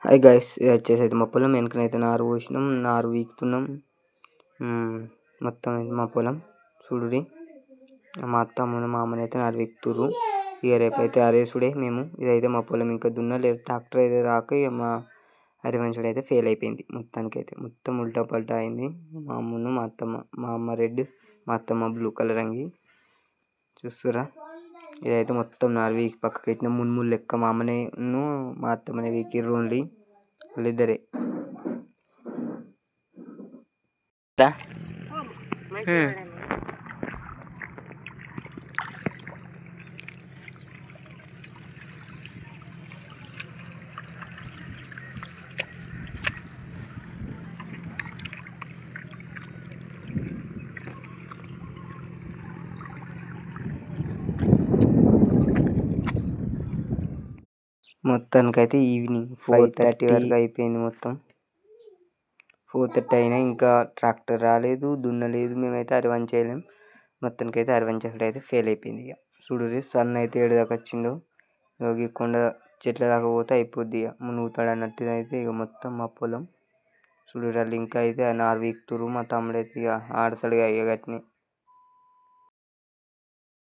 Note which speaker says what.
Speaker 1: Hi guys, ఇది వచ్చేసి అయితే మా పొలం వెనకనైతే నారు పోసినాం, నారు వీకుతున్నాం. మొత్తం ఇది మా పొలం చూడురి. మా అత్తమ్మను మా అమ్మని అయితే నారు వీకుతుర్రు. ఇక రేపైతే అరేసుడే మేము. ఇదైతే మా పొలం ఇంకా దున్నలేదు, ట్రాక్టర్ అయితే రాక ఇక మా అరివంచుడు అయితే ఫెయిల్ అయిపోయింది. మొత్తానికైతే మొత్తం ఉల్టా పల్టా అయింది. మా అమ్మను మా అత్తమ్మ, మా అమ్మ రెడ్, మా అత్తమ్మ బ్లూ కలర్ అంగి చూస్తురా. ఇదైతే మొత్తం నారు వీకి పక్కకి పెట్టిన మున్ములు లెక్క మా అమ్మనే మా అత్తమ్మనే వీకిర్రు. ఓన్లీ వాళ్ళిద్దరే. మొత్తానికైతే ఈవినింగ్ 4:30 వరకు అయిపోయింది. మొత్తం 4:30 అయినా ఇంకా ట్రాక్టర్ రాలేదు, దున్నలేదు. మేమైతే అరవన్ చేయలేం. మొత్తానికైతే అరవన్ చేసుడు అయితే ఫెయిల్ అయిపోయింది. ఇక చూడురి, సన్ అయితే ఏడు దాకా వచ్చిందో. ఇక కొండ చెట్ల దాకా పోతే అయిపోద్ది. ఇక మునుగుతాడు అన్నట్టు అయితే ఇక మొత్తం మా పొలం చూడురు. వాళ్ళు ఇంకా అయితే నారు వీకుతురు. మా తమ్ముడు అయితే ఇక ఆడతాడు ఇక గట్టిని.